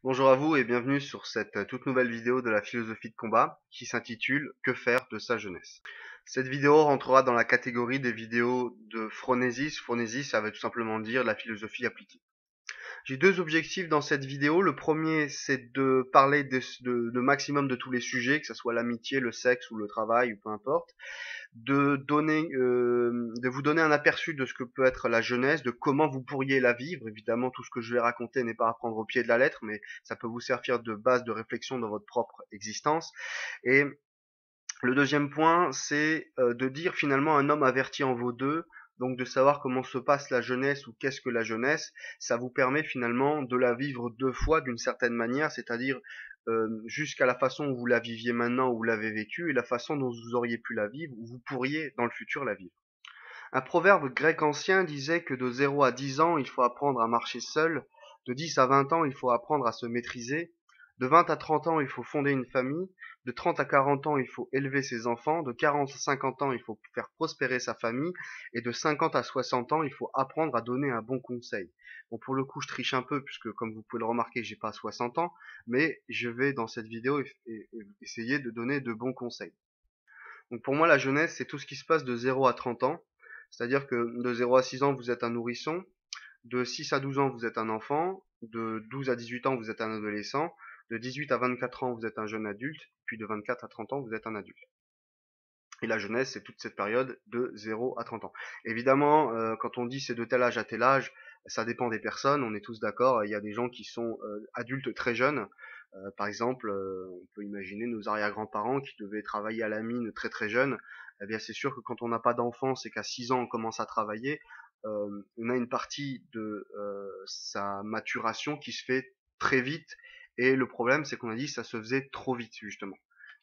Bonjour à vous et bienvenue sur cette toute nouvelle vidéo de la philosophie de combat qui s'intitule Que faire de sa jeunesse. Cette vidéo rentrera dans la catégorie des vidéos de phronésis. Phronésis, ça veut tout simplement dire la philosophie appliquée. J'ai deux objectifs dans cette vidéo. Le premier, c'est de parler de maximum de tous les sujets, que ce soit l'amitié, le sexe ou le travail ou peu importe, de vous donner un aperçu de ce que peut être la jeunesse, de comment vous pourriez la vivre. Évidemment, tout ce que je vais raconter n'est pas à prendre au pied de la lettre, mais ça peut vous servir de base de réflexion dans votre propre existence. Et le deuxième point, c'est de dire finalement un homme averti en vaut deux. Donc de savoir comment se passe la jeunesse ou qu'est-ce que la jeunesse, ça vous permet finalement de la vivre deux fois d'une certaine manière, c'est-à-dire jusqu'à la façon où vous la viviez maintenant, où vous l'avez vécue, et la façon dont vous auriez pu la vivre, ou vous pourriez dans le futur la vivre. Un proverbe grec ancien disait que de 0 à 10 ans, il faut apprendre à marcher seul, de 10 à 20 ans, il faut apprendre à se maîtriser, de 20 à 30 ans, il faut fonder une famille, de 30 à 40 ans, il faut élever ses enfants, de 40 à 50 ans, il faut faire prospérer sa famille, et de 50 à 60 ans, il faut apprendre à donner un bon conseil. Bon, pour le coup, je triche un peu, puisque comme vous pouvez le remarquer, j'ai pas 60 ans, mais je vais dans cette vidéo essayer de donner de bons conseils. Donc pour moi, la jeunesse, c'est tout ce qui se passe de 0 à 30 ans. C'est-à-dire que de 0 à 6 ans, vous êtes un nourrisson. De 6 à 12 ans, vous êtes un enfant. De 12 à 18 ans, vous êtes un adolescent. De 18 à 24 ans, vous êtes un jeune adulte. Puis de 24 à 30 ans, vous êtes un adulte. Et la jeunesse, c'est toute cette période de 0 à 30 ans. Évidemment, quand on dit c'est de tel âge à tel âge, ça dépend des personnes, on est tous d'accord. Il y a des gens qui sont adultes très jeunes. Par exemple, on peut imaginer nos arrière-grands-parents qui devaient travailler à la mine très très jeunes. Eh bien, c'est sûr que quand on n'a pas d'enfance et qu'à 6 ans on commence à travailler, on a une partie de sa maturation qui se fait très vite. Et le problème, c'est qu'on a dit que ça se faisait trop vite, justement.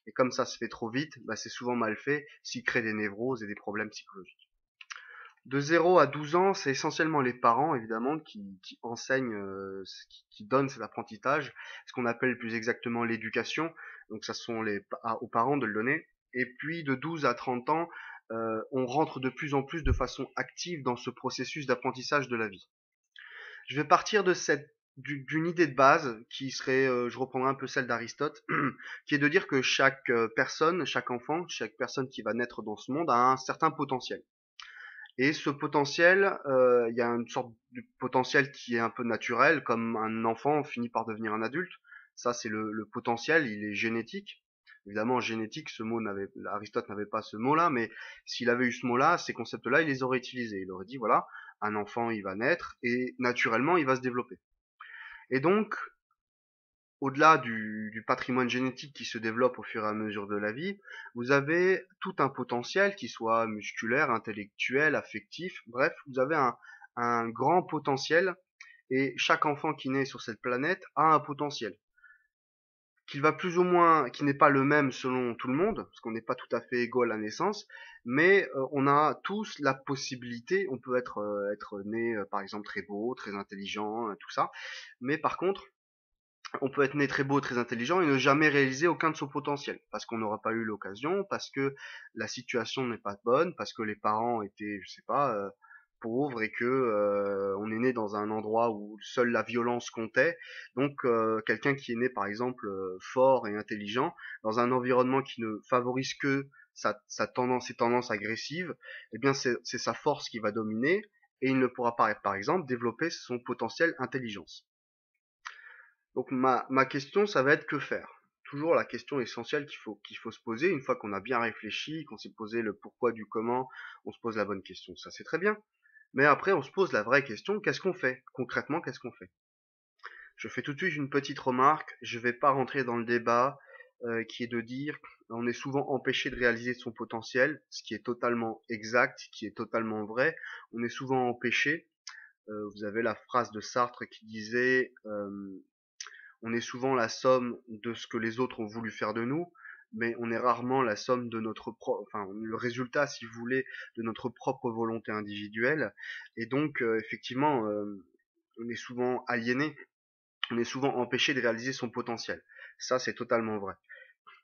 Et comme ça se fait trop vite, bah, c'est souvent mal fait, ce qui crée des névroses et des problèmes psychologiques. De 0 à 12 ans, c'est essentiellement les parents, évidemment, qui enseignent, qui donnent cet apprentissage, ce qu'on appelle plus exactement l'éducation. Donc ça sont aux parents de le donner. Et puis de 12 à 30 ans, on rentre de plus en plus de façon active dans ce processus d'apprentissage de la vie. Je vais partir de d'une idée de base qui serait, je reprendrai un peu celle d'Aristote, qui est de dire que chaque personne, chaque enfant, chaque personne qui va naître dans ce monde a un certain potentiel. Et ce potentiel, il y a une sorte de potentiel qui est un peu naturel, comme un enfant finit par devenir un adulte. Ça, c'est le potentiel, il est génétique. Évidemment, génétique, Aristote n'avait pas ce mot-là, mais s'il avait eu ce mot-là, ces concepts-là, il les aurait utilisés. Il aurait dit, voilà, un enfant, il va naître, et naturellement, il va se développer. Et donc, au-delà du patrimoine génétique qui se développe au fur et à mesure de la vie, vous avez tout un potentiel qui soit musculaire, intellectuel, affectif, bref, vous avez un grand potentiel et chaque enfant qui naît sur cette planète a un potentiel qu'il va plus ou moins, qui n'est pas le même selon tout le monde, parce qu'on n'est pas tout à fait égaux à la naissance, mais on a tous la possibilité, on peut être né par exemple très beau, très intelligent, tout ça, mais par contre, on peut être né très beau, très intelligent et ne jamais réaliser aucun de son potentiel, parce qu'on n'aura pas eu l'occasion, parce que la situation n'est pas bonne, parce que les parents étaient, je sais pas, pauvres et que on est né dans un endroit où seule la violence comptait. Donc quelqu'un qui est né par exemple fort et intelligent dans un environnement qui ne favorise que ses tendances agressives, eh bien c'est sa force qui va dominer et il ne pourra pas, par exemple, développer son potentiel intelligence. Donc ma question, ça va être que faire? Toujours la question essentielle qu'il faut se poser une fois qu'on a bien réfléchi, qu'on s'est posé le pourquoi du comment, on se pose la bonne question. Ça c'est très bien. Mais après, on se pose la vraie question, qu'est-ce qu'on fait? Concrètement, qu'est-ce qu'on fait? Je fais tout de suite une petite remarque, je vais pas rentrer dans le débat qui est de dire on est souvent empêché de réaliser son potentiel, ce qui est totalement exact, qui est totalement vrai. On est souvent empêché. Vous avez la phrase de Sartre qui disait on est souvent la somme de ce que les autres ont voulu faire de nous, mais on est rarement la somme de enfin, le résultat, si vous voulez, de notre propre volonté individuelle. Et donc, effectivement, on est souvent aliéné, on est souvent empêché de réaliser son potentiel. Ça, c'est totalement vrai.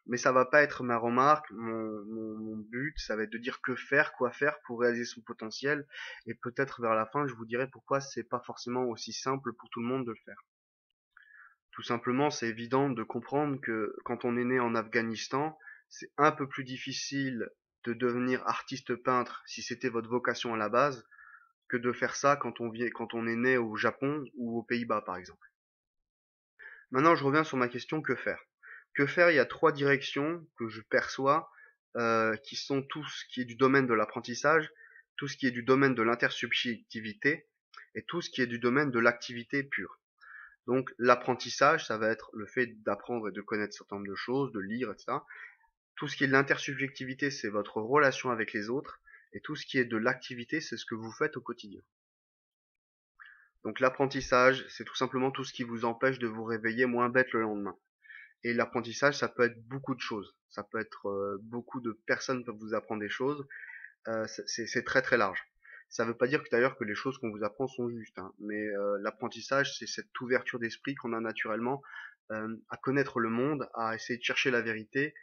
Mais ça va pas être ma remarque, mon but, ça va être de dire que faire, quoi faire pour réaliser son potentiel. Et peut-être vers la fin, je vous dirai pourquoi c'est pas forcément aussi simple pour tout le monde de le faire. Tout simplement, c'est évident de comprendre que quand on est né en Afghanistan, c'est un peu plus difficile de devenir artiste peintre si c'était votre vocation à la base que de faire ça quand on est né au Japon ou aux Pays-Bas, par exemple. Maintenant, je reviens sur ma question, que faire? Que faire? Il y a trois directions que je perçois, qui sont tout ce qui est du domaine de l'apprentissage, tout ce qui est du domaine de l'intersubjectivité et tout ce qui est du domaine de l'activité pure. Donc l'apprentissage, ça va être le fait d'apprendre et de connaître un certain nombre de choses, de lire, etc. Tout ce qui est de l'intersubjectivité, c'est votre relation avec les autres. Et tout ce qui est de l'activité, c'est ce que vous faites au quotidien. Donc l'apprentissage, c'est tout simplement tout ce qui vous empêche de vous réveiller moins bête le lendemain. Et l'apprentissage, ça peut être beaucoup de choses. Ça peut être beaucoup de personnes peuvent vous apprendre des choses. C'est très très large. Ça ne veut pas dire que d'ailleurs que les choses qu'on vous apprend sont justes, hein, mais l'apprentissage, c'est cette ouverture d'esprit qu'on a naturellement à connaître le monde, à essayer de chercher la vérité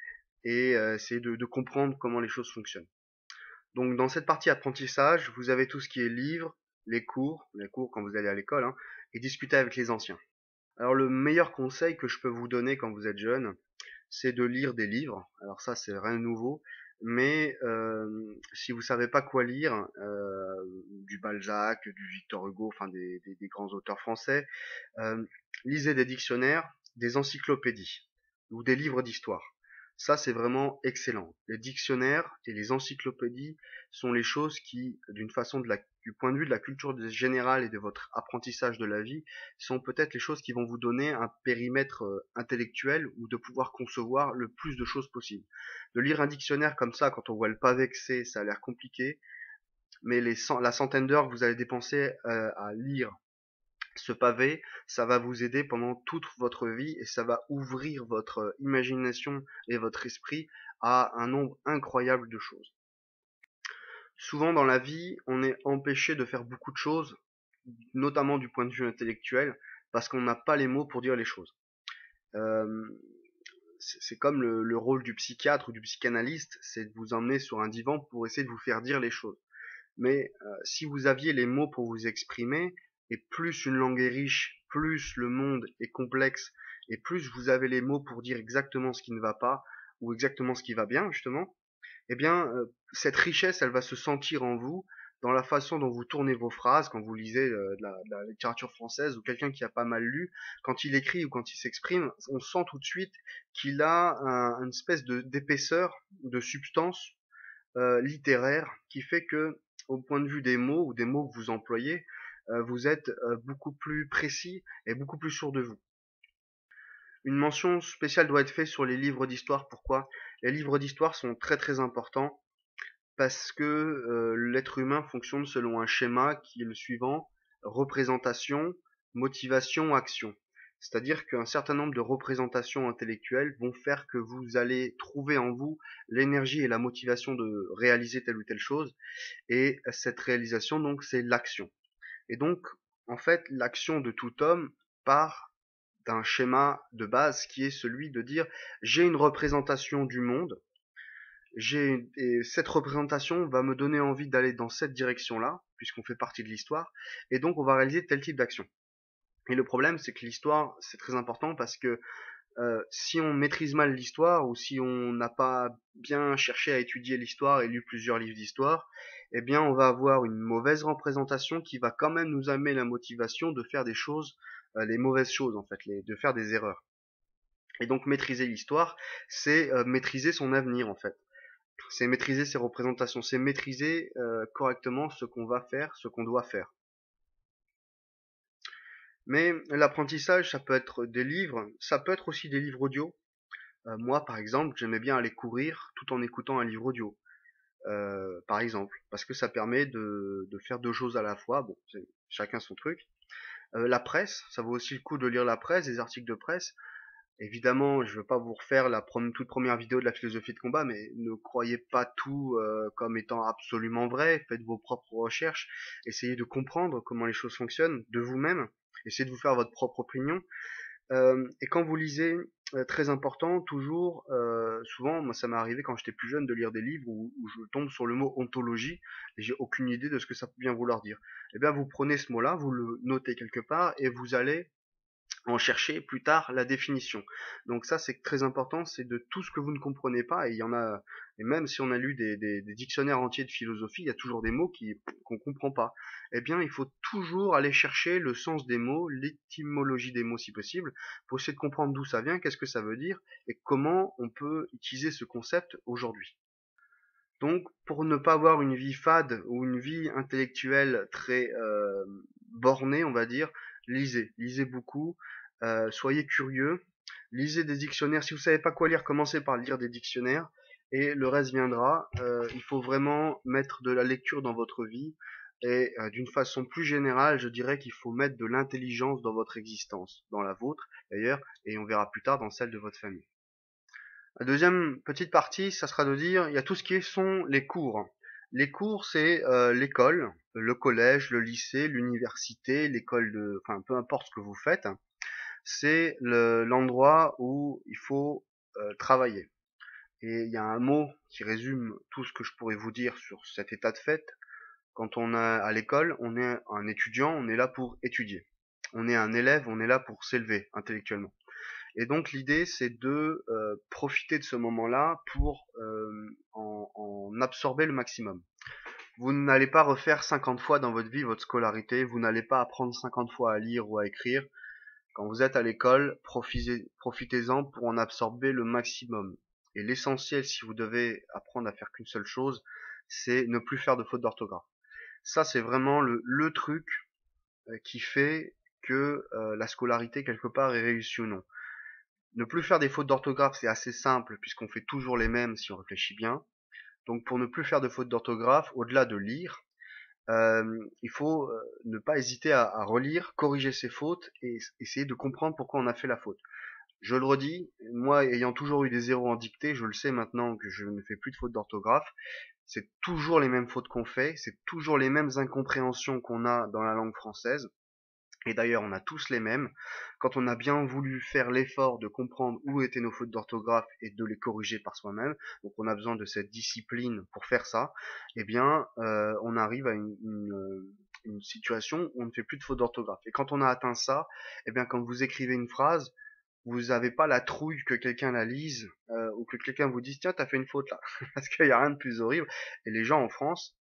et essayer de comprendre comment les choses fonctionnent. Donc dans cette partie apprentissage, vous avez tout ce qui est livres, les cours quand vous allez à l'école, hein, et discuter avec les anciens. Alors le meilleur conseil que je peux vous donner quand vous êtes jeune, c'est de lire des livres. Alors ça, c'est rien de nouveau, mais si vous savez pas quoi lire, du Balzac, du Victor Hugo, enfin des grands auteurs français, euh, lisez des dictionnaires, des encyclopédies ou des livres d'histoire. Ça, c'est vraiment excellent. Les dictionnaires et les encyclopédies sont les choses qui, du point de vue de la culture générale et de votre apprentissage de la vie, sont peut-être les choses qui vont vous donner un périmètre intellectuel ou de pouvoir concevoir le plus de choses possible. De lire un dictionnaire comme ça, quand on voit le pavé que c'est, ça a l'air compliqué, mais la centaine d'heures que vous allez dépenser à lire ce pavé, ça va vous aider pendant toute votre vie et ça va ouvrir votre imagination et votre esprit à un nombre incroyable de choses. Souvent dans la vie, on est empêché de faire beaucoup de choses, notamment du point de vue intellectuel, parce qu'on n'a pas les mots pour dire les choses. Euh, c'est comme le rôle du psychiatre ou du psychanalyste, c'est de vous emmener sur un divan pour essayer de vous faire dire les choses. Mais si vous aviez les mots pour vous exprimer, et plus une langue est riche, plus le monde est complexe, et plus vous avez les mots pour dire exactement ce qui ne va pas, ou exactement ce qui va bien, justement, eh bien, cette richesse, elle va se sentir en vous, dans la façon dont vous tournez vos phrases, quand vous lisez de la littérature française, ou quelqu'un qui a pas mal lu, quand il écrit ou quand il s'exprime, on sent tout de suite qu'il a une espèce d'épaisseur, de substance littéraire, qui fait que, au point de vue des mots ou des mots que vous employez, vous êtes beaucoup plus précis et beaucoup plus sûr de vous. Une mention spéciale doit être faite sur les livres d'histoire. Pourquoi? Les livres d'histoire sont très très importants parce que l'être humain fonctionne selon un schéma qui est le suivant: représentation, motivation, action. C'est-à-dire qu'un certain nombre de représentations intellectuelles vont faire que vous allez trouver en vous l'énergie et la motivation de réaliser telle ou telle chose, et cette réalisation, donc, c'est l'action. Et donc, en fait, l'action de tout homme part d'un schéma de base qui est celui de dire: j'ai une représentation du monde, et cette représentation va me donner envie d'aller dans cette direction-là, puisqu'on fait partie de l'histoire, et donc on va réaliser tel type d'action. Et le problème, c'est que l'histoire, c'est très important parce que si on maîtrise mal l'histoire ou si on n'a pas bien cherché à étudier l'histoire et lu plusieurs livres d'histoire, eh bien on va avoir une mauvaise représentation qui va quand même nous amener la motivation de faire des choses, les mauvaises choses en fait, de faire des erreurs. Et donc maîtriser l'histoire, c'est maîtriser son avenir en fait. C'est maîtriser ses représentations, c'est maîtriser correctement ce qu'on va faire, ce qu'on doit faire. Mais l'apprentissage, ça peut être des livres, ça peut être aussi des livres audio. Moi, par exemple, j'aimais bien aller courir tout en écoutant un livre audio, par exemple, parce que ça permet de faire deux choses à la fois. Bon, c'est chacun son truc. La presse, ça vaut aussi le coup de lire la presse, des articles de presse. Évidemment, je ne veux pas vous refaire la toute première vidéo de la philosophie de combat, mais ne croyez pas tout comme étant absolument vrai. Faites vos propres recherches, essayez de comprendre comment les choses fonctionnent de vous-même, essayez de vous faire votre propre opinion. Et quand vous lisez, très important, toujours, souvent, moi ça m'est arrivé quand j'étais plus jeune de lire des livres où je tombe sur le mot ontologie et j'ai aucune idée de ce que ça peut bien vouloir dire. Eh bien, vous prenez ce mot-là, vous le notez quelque part et vous allez en chercher plus tard la définition. Donc ça, c'est très important, c'est de tout ce que vous ne comprenez pas, et il y en a, et même si on a lu des dictionnaires entiers de philosophie, il y a toujours des mots qu'on comprend pas. Eh bien, il faut toujours aller chercher le sens des mots, l'étymologie des mots si possible, pour essayer de comprendre d'où ça vient, qu'est-ce que ça veut dire, et comment on peut utiliser ce concept aujourd'hui. Donc, pour ne pas avoir une vie fade ou une vie intellectuelle très bornée, on va dire, lisez, lisez beaucoup, soyez curieux, lisez des dictionnaires. Si vous savez pas quoi lire, commencez par lire des dictionnaires et le reste viendra. Il faut vraiment mettre de la lecture dans votre vie et d'une façon plus générale, je dirais qu'il faut mettre de l'intelligence dans votre existence, dans la vôtre d'ailleurs, et on verra plus tard dans celle de votre famille. La deuxième petite partie, ça sera de dire, il y a tout ce qui sont les cours. Les cours, c'est l'école, le collège, le lycée, l'université, l'école de, enfin peu importe ce que vous faites, c'est l'endroit où il faut travailler. Et il y a un mot qui résume tout ce que je pourrais vous dire sur cet état de fait. Quand on est à l'école, on est un étudiant, on est là pour étudier. On est un élève, on est là pour s'élever intellectuellement. Et donc l'idée, c'est de profiter de ce moment-là pour en absorber le maximum. Vous n'allez pas refaire 50 fois dans votre vie votre scolarité, vous n'allez pas apprendre 50 fois à lire ou à écrire. Quand vous êtes à l'école, profitez-en pour en absorber le maximum. Et l'essentiel, si vous devez apprendre à faire qu'une seule chose, c'est ne plus faire de fautes d'orthographe. Ça, c'est vraiment le truc qui fait que la scolarité, quelque part, est réussie ou non. Ne plus faire des fautes d'orthographe, c'est assez simple puisqu'on fait toujours les mêmes si on réfléchit bien. Donc pour ne plus faire de fautes d'orthographe, au-delà de lire, il faut ne pas hésiter à relire, corriger ses fautes et essayer de comprendre pourquoi on a fait la faute. Je le redis, moi ayant toujours eu des zéros en dictée, je le sais maintenant que je ne fais plus de fautes d'orthographe. C'est toujours les mêmes fautes qu'on fait, c'est toujours les mêmes incompréhensions qu'on a dans la langue française. Et d'ailleurs, on a tous les mêmes. Quand on a bien voulu faire l'effort de comprendre où étaient nos fautes d'orthographe et de les corriger par soi-même, donc on a besoin de cette discipline pour faire ça, eh bien, on arrive à une situation où on ne fait plus de fautes d'orthographe. Et quand on a atteint ça, eh bien, quand vous écrivez une phrase, vous n'avez pas la trouille que quelqu'un la lise ou que quelqu'un vous dise tiens, t'as fait une faute là, parce qu'il n'y a rien de plus horrible. Et les gens en France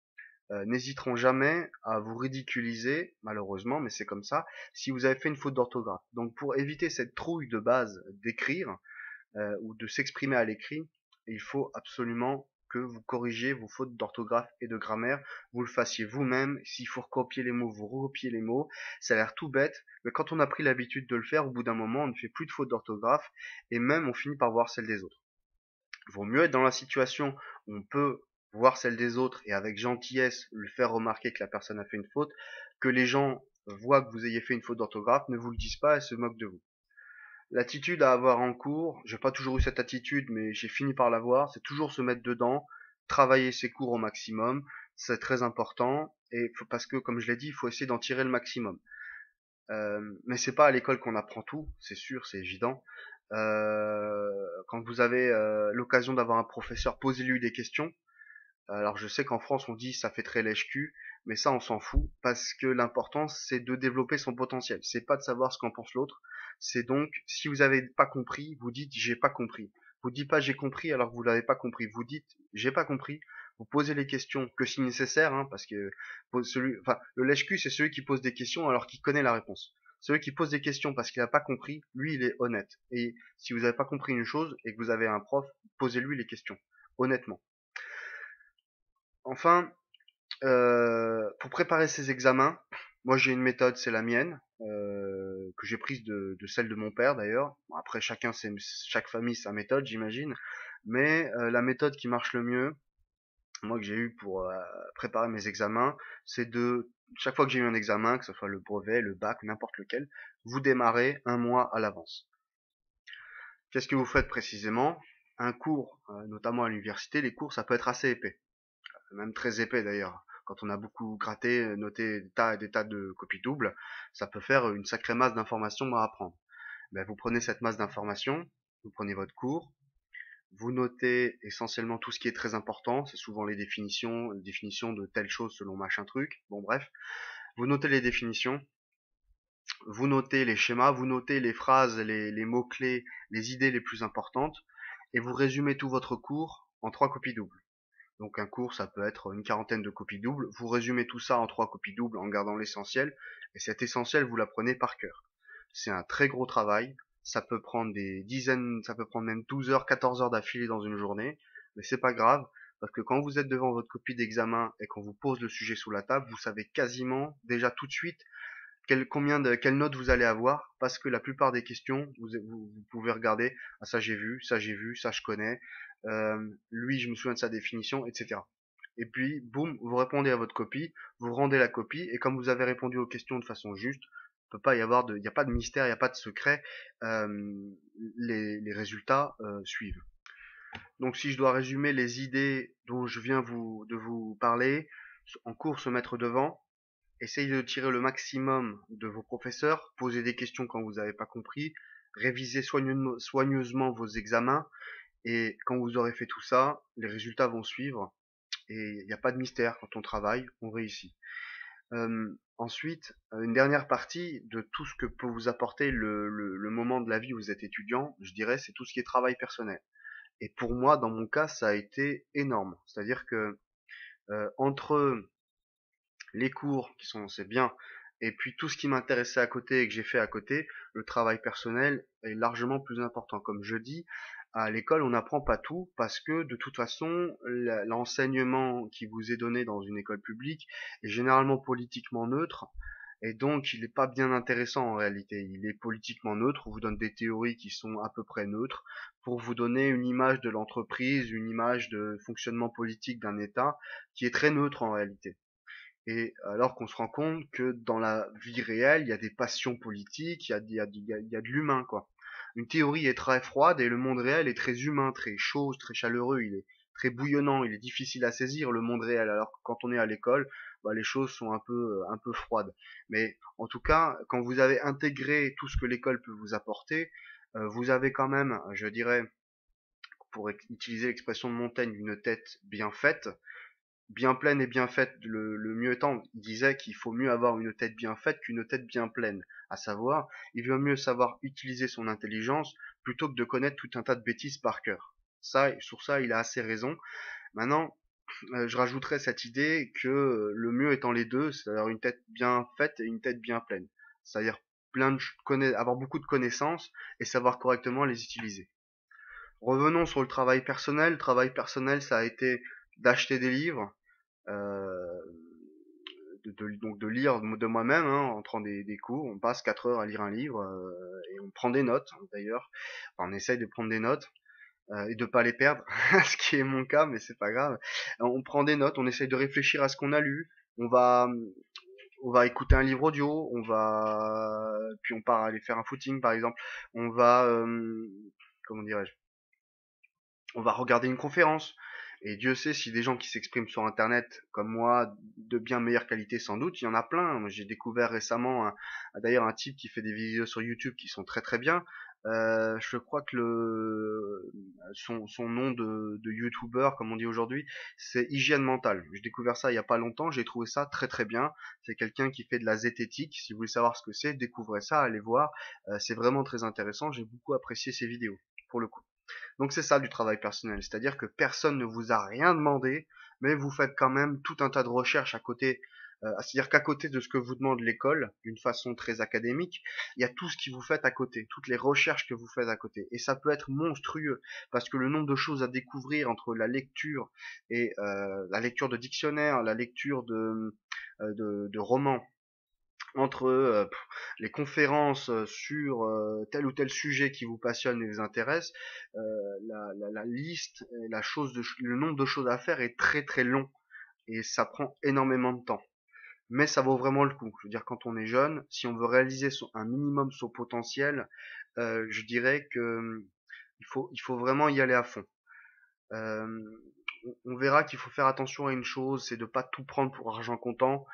n'hésiteront jamais à vous ridiculiser, malheureusement, mais c'est comme ça, si vous avez fait une faute d'orthographe. Donc pour éviter cette trouille de base d'écrire ou de s'exprimer à l'écrit, il faut absolument que vous corrigiez vos fautes d'orthographe et de grammaire, vous le fassiez vous-même, s'il faut recopier les mots, vous recopiez les mots, ça a l'air tout bête, mais quand on a pris l'habitude de le faire, au bout d'un moment, on ne fait plus de fautes d'orthographe, et même on finit par voir celles des autres. Il vaut mieux être dans la situation où on peut voir celle des autres et avec gentillesse lui faire remarquer que la personne a fait une faute, que les gens voient que vous ayez fait une faute d'orthographe, ne vous le disent pas et se moquent de vous. L'attitude à avoir en cours, j'ai pas toujours eu cette attitude, mais j'ai fini par l'avoir, c'est toujours se mettre dedans, travailler ses cours au maximum, c'est très important, et parce que, comme je l'ai dit, il faut essayer d'en tirer le maximum. Mais c'est pas à l'école qu'on apprend tout, c'est sûr, c'est évident. Quand vous avez l'occasion d'avoir un professeur, posez-lui des questions. Alors je sais qu'en France on dit ça fait très lèche-cul, mais ça on s'en fout parce que l'important c'est de développer son potentiel. C'est pas de savoir ce qu'en pense l'autre. C'est donc si vous avez pas compris, vous dites j'ai pas compris. Vous dites pas j'ai compris alors que vous l'avez pas compris. Vous dites j'ai pas compris. Vous posez les questions que si nécessaire, hein, parce que enfin, le lèche-cul c'est celui qui pose des questions alors qu'il connaît la réponse. Celui qui pose des questions parce qu'il n'a pas compris, lui il est honnête. Et si vous n'avez pas compris une chose et que vous avez un prof, posez-lui les questions, honnêtement. Enfin, pour préparer ces examens, moi j'ai une méthode, c'est la mienne, que j'ai prise de celle de mon père d'ailleurs. Bon, après chaque famille sa méthode, j'imagine. Mais la méthode qui marche le mieux, moi que j'ai eu pour préparer mes examens, c'est de chaque fois que j'ai eu un examen, que ce soit le brevet, le bac, n'importe lequel, vous démarrez un mois à l'avance. Qu'est-ce que vous faites précisément? Un cours, notamment à l'université, les cours ça peut être assez épais, même très épais d'ailleurs. Quand on a beaucoup gratté, noté des tas de copies doubles, ça peut faire une sacrée masse d'informations à apprendre. Ben, vous prenez cette masse d'informations, vous prenez votre cours, vous notez essentiellement tout ce qui est très important, c'est souvent les définitions de telle chose selon machin truc, bon bref, vous notez les définitions, vous notez les schémas, vous notez les phrases, les mots-clés, les idées les plus importantes, et vous résumez tout votre cours en 3 copies doubles. Donc un cours, ça peut être une quarantaine de copies doubles. Vous résumez tout ça en 3 copies doubles en gardant l'essentiel, et cet essentiel, vous l'apprenez par cœur. C'est un très gros travail. Ça peut prendre des dizaines, ça peut prendre même 12 heures, 14 heures d'affilée dans une journée, mais c'est pas grave, parce que quand vous êtes devant votre copie d'examen et qu'on vous pose le sujet sous la table, vous savez quasiment déjà tout de suite quelle note vous allez avoir, parce que la plupart des questions, vous pouvez regarder, ah ça j'ai vu, ça j'ai vu, ça je connais, lui je me souviens de sa définition, etc. Et puis, boum, vous répondez à votre copie, vous rendez la copie, et comme vous avez répondu aux questions de façon juste, il n'y a pas de mystère, il n'y a pas de secret, les résultats suivent. Donc si je dois résumer les idées dont je viens de vous parler, en cours se mettre devant, essayez de tirer le maximum de vos professeurs, posez des questions quand vous n'avez pas compris, révisez soigneusement vos examens, et quand vous aurez fait tout ça, les résultats vont suivre, et il n'y a pas de mystère, quand on travaille, on réussit. Ensuite, une dernière partie de tout ce que peut vous apporter le moment de la vie où vous êtes étudiant, je dirais, c'est tout ce qui est travail personnel. Et pour moi, dans mon cas, ça a été énorme. C'est-à-dire que entre les cours qui sont c'est bien et puis tout ce qui m'intéressait à côté et que j'ai fait à côté, le travail personnel est largement plus important. Comme je dis, à l'école, on n'apprend pas tout parce que de toute façon, l'enseignement qui vous est donné dans une école publique est généralement politiquement neutre et donc il n'est pas bien intéressant en réalité. Il est politiquement neutre, on vous donne des théories qui sont à peu près neutres pour vous donner une image de l'entreprise, une image de fonctionnement politique d'un État qui est très neutre en réalité. Et alors qu'on se rend compte que dans la vie réelle, il y a des passions politiques, il y a de l'humain, quoi. Une théorie est très froide et le monde réel est très humain, très chaud, très chaleureux, il est très bouillonnant, il est difficile à saisir le monde réel, alors que quand on est à l'école, bah, les choses sont un peu froides. Mais en tout cas, quand vous avez intégré tout ce que l'école peut vous apporter, vous avez quand même, je dirais, pour utiliser l'expression de Montaigne, une tête bien faite, bien pleine et bien faite, le mieux étant, il disait qu'il faut mieux avoir une tête bien faite qu'une tête bien pleine. À savoir, il vaut mieux savoir utiliser son intelligence plutôt que de connaître tout un tas de bêtises par cœur. Ça, sur ça, il a assez raison. Maintenant, je rajouterais cette idée que le mieux étant les deux, c'est-à-dire une tête bien faite et une tête bien pleine. C'est-à-dire avoir beaucoup de connaissances et savoir correctement les utiliser. Revenons sur le travail personnel. Le travail personnel, ça a été d'acheter des livres, euh, donc de lire de moi-même, hein, en entrant des cours. On passe 4 heures à lire un livre et on prend des notes d'ailleurs. Enfin, on essaye de prendre des notes et de pas les perdre, ce qui est mon cas, mais c'est pas grave. On prend des notes, on essaye de réfléchir à ce qu'on a lu. On va on va écouter un livre audio, puis on part aller faire un footing par exemple. On va comment dirais-je, on va regarder une conférence. Et Dieu sait si des gens qui s'expriment sur Internet, comme moi, de bien meilleure qualité sans doute, il y en a plein. J'ai découvert récemment d'ailleurs un type qui fait des vidéos sur YouTube qui sont très très bien. Je crois que son nom de YouTuber, comme on dit aujourd'hui, c'est Hygiène Mentale. J'ai découvert ça il y a pas longtemps, j'ai trouvé ça très très bien. C'est quelqu'un qui fait de la zététique. Si vous voulez savoir ce que c'est, découvrez ça, allez voir. C'est vraiment très intéressant. J'ai beaucoup apprécié ses vidéos, pour le coup. Donc c'est ça du travail personnel, c'est-à-dire que personne ne vous a rien demandé, mais vous faites quand même tout un tas de recherches à côté. C'est-à-dire qu'à côté de ce que vous demande l'école, d'une façon très académique, il y a tout ce qui vous fait à côté, toutes les recherches que vous faites à côté. Et ça peut être monstrueux, parce que le nombre de choses à découvrir entre la lecture et la lecture de dictionnaires, la lecture de romans, entre les conférences sur tel ou tel sujet qui vous passionne et vous intéresse, la liste, et le nombre de choses à faire est très très long et ça prend énormément de temps. Mais ça vaut vraiment le coup. Je veux dire, quand on est jeune, si on veut réaliser un minimum son potentiel, je dirais que il faut vraiment y aller à fond. Euh, on verra qu'il faut faire attention à une chose, c'est de pas tout prendre pour argent comptant.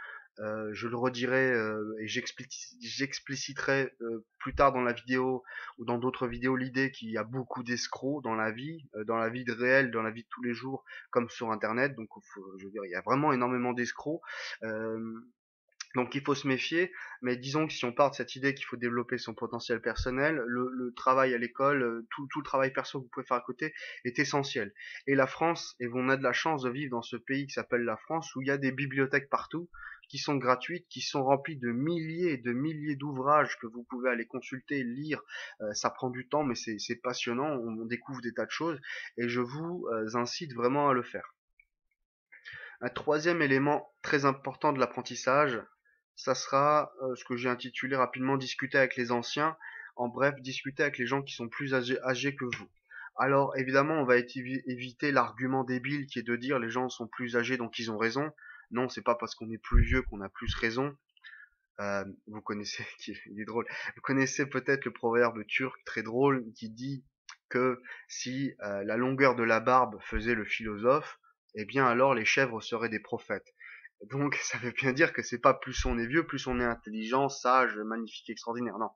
Je le redirai et j'expliciterai plus tard dans la vidéo ou dans d'autres vidéos l'idée qu'il y a beaucoup d'escrocs dans la vie réelle, dans la vie de tous les jours, comme sur Internet. Donc, je veux dire, il y a vraiment énormément d'escrocs. Euh, Donc il faut se méfier, mais disons que si on part de cette idée qu'il faut développer son potentiel personnel, le travail à l'école, tout le travail perso que vous pouvez faire à côté est essentiel. Et la France, et on a de la chance de vivre dans ce pays qui s'appelle la France, où il y a des bibliothèques partout, qui sont gratuites, qui sont remplies de milliers et de milliers d'ouvrages que vous pouvez aller consulter, lire. Ça prend du temps, mais c'est passionnant, on découvre des tas de choses, et je vous incite vraiment à le faire. Un troisième élément très important de l'apprentissage, ça sera ce que j'ai intitulé rapidement discuter avec les anciens. En bref, discuter avec les gens qui sont plus âgés que vous. Alors évidemment, on va éviter l'argument débile qui est de dire les gens sont plus âgés donc ils ont raison. Non, c'est pas parce qu'on est plus vieux qu'on a plus raison. Vous connaissez, il est drôle. Vous connaissez peut-être le proverbe turc très drôle qui dit que si la longueur de la barbe faisait le philosophe, eh bien alors les chèvres seraient des prophètes. Donc ça veut bien dire que c'est pas plus on est vieux, plus on est intelligent, sage, magnifique, extraordinaire. Non,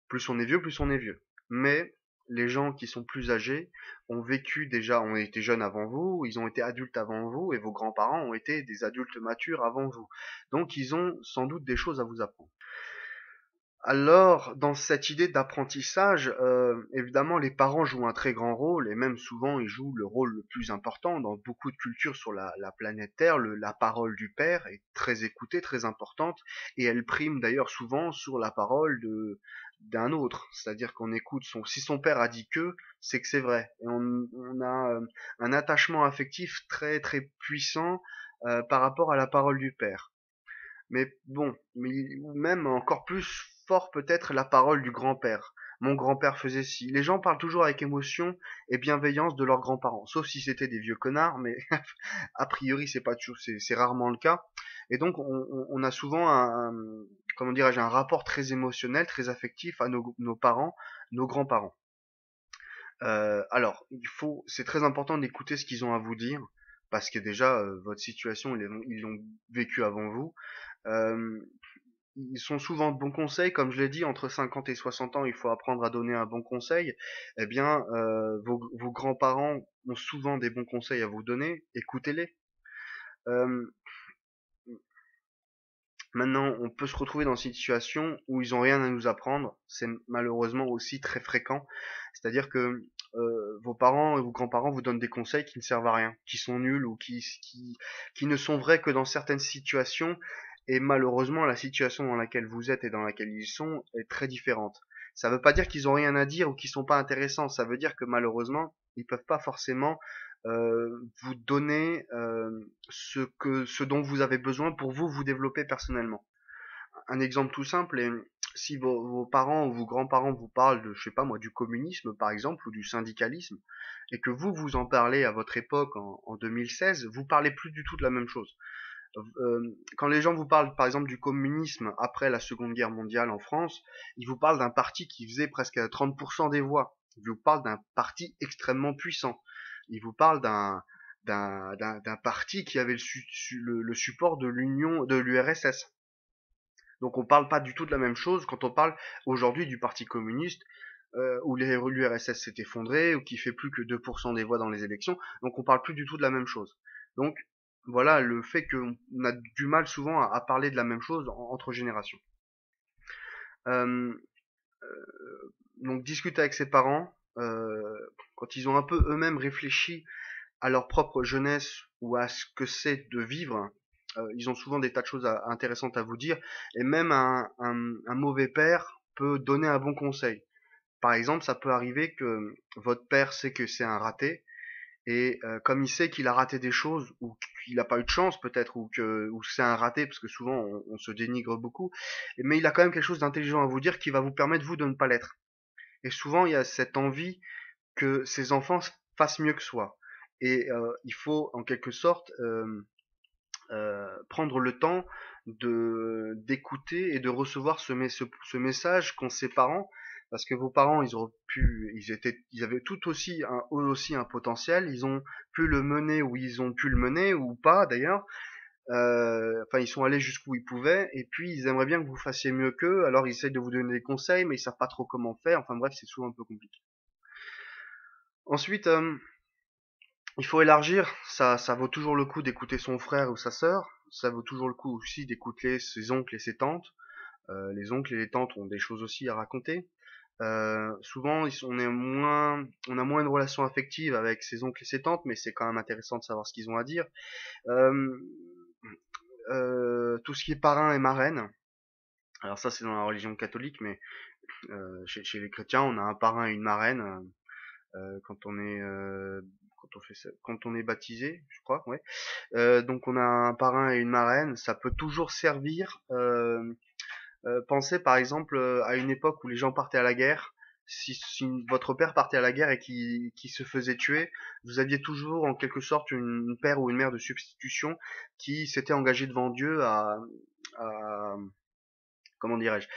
plus on est vieux, plus on est vieux. Mais les gens qui sont plus âgés ont vécu déjà, ont été jeunes avant vous, ils ont été adultes avant vous, et vos grands-parents ont été des adultes matures avant vous. Donc ils ont sans doute des choses à vous apprendre. Alors, dans cette idée d'apprentissage, évidemment, les parents jouent un très grand rôle, et même souvent, ils jouent le rôle le plus important dans beaucoup de cultures sur la planète Terre. La parole du père est très écoutée, très importante, et elle prime d'ailleurs souvent sur la parole d'un autre. C'est-à-dire qu'on écoute si son père a dit que, c'est que c'est vrai. Et on a un attachement affectif très très puissant par rapport à la parole du père. Mais bon, ou même encore plus fort peut-être la parole du grand-père. Mon grand-père faisait ci. Les gens parlent toujours avec émotion et bienveillance de leurs grands-parents, sauf si c'était des vieux connards, mais a priori c'est pas toujours, c'est rarement le cas. Et donc on a souvent comment dirais-je, un rapport très émotionnel, très affectif à nos parents, nos grands-parents. Alors, c'est très important d'écouter ce qu'ils ont à vous dire, parce que déjà votre situation ils l'ont vécu avant vous. Euh, Ils sont souvent de bons conseils, comme je l'ai dit, entre 50 et 60 ans, il faut apprendre à donner un bon conseil. Eh bien, vos grands-parents ont souvent des bons conseils à vous donner, écoutez-les. Euh, Maintenant, on peut se retrouver dans une situation où ils ont rien à nous apprendre. C'est malheureusement aussi très fréquent. C'est-à-dire que vos parents et vos grands-parents vous donnent des conseils qui ne servent à rien, qui sont nuls ou qui ne sont vrais que dans certaines situations. Et malheureusement, la situation dans laquelle vous êtes et dans laquelle ils sont est très différente. Ça ne veut pas dire qu'ils ont rien à dire ou qu'ils sont pas intéressants. Ça veut dire que malheureusement, ils peuvent pas forcément vous donner ce dont vous avez besoin pour vous développer personnellement. Un exemple tout simple est si vos parents ou vos grands-parents vous parlent de, je sais pas moi, du communisme par exemple ou du syndicalisme, et que vous en parlez à votre époque en 2016, vous parlez plus du tout de la même chose. Quand les gens vous parlent par exemple du communisme après la Seconde Guerre mondiale en France, ils vous parlent d'un parti qui faisait presque 30% des voix. Ils vous parlent d'un parti extrêmement puissant. Ils vous parlent d'un parti qui avait le support de l'URSS. Donc on parle pas du tout de la même chose quand on parle aujourd'hui du Parti communiste où l'URSS s'est effondré ou qui fait plus que 2% des voix dans les élections. Donc on parle plus du tout de la même chose. Donc voilà le fait qu'on a du mal souvent à parler de la même chose entre générations. Euh, donc discuter avec ses parents quand ils ont un peu eux-mêmes réfléchi à leur propre jeunesse ou à ce que c'est de vivre. Ils ont souvent des tas de choses intéressantes à vous dire, et même un mauvais père peut donner un bon conseil. Par exemple, ça peut arriver que votre père sait que c'est un raté, et comme il sait qu'il a raté des choses, ou qu'il n'a pas eu de chance peut-être, ou c'est un raté, parce que souvent on se dénigre beaucoup, mais il a quand même quelque chose d'intelligent à vous dire qui va vous permettre vous de ne pas l'être. Et souvent il y a cette envie que ses enfants fassent mieux que soi. Et il faut en quelque sorte prendre le temps d'écouter et de recevoir ce message qu'ont ses parents, parce que vos parents ils avaient tout aussi eux aussi un potentiel, ils ont pu le mener ou ils ont pu le mener ou pas d'ailleurs. Enfin ils sont allés jusqu'où ils pouvaient et puis ils aimeraient bien que vous fassiez mieux qu'eux, alors ils essayent de vous donner des conseils mais ils savent pas trop comment faire, enfin bref c'est souvent un peu compliqué. Ensuite il faut élargir, ça vaut toujours le coup d'écouter son frère ou sa sœur, ça vaut toujours le coup aussi d'écouter ses oncles et ses tantes. Les oncles et les tantes ont des choses aussi à raconter. Souvent, on a moins une relation affective avec ses oncles et ses tantes, mais c'est quand même intéressant de savoir ce qu'ils ont à dire. Euh, tout ce qui est parrain et marraine, alors ça c'est dans la religion catholique, mais chez les chrétiens, on a un parrain et une marraine quand on est quand on est baptisé, je crois, ouais. Donc on a un parrain et une marraine, ça peut toujours servir. Pensez par exemple à une époque où les gens partaient à la guerre. Si votre père partait à la guerre et qui se faisait tuer, vous aviez toujours en quelque sorte une père ou une mère de substitution qui s'était engagé devant Dieu à comment dirais-je,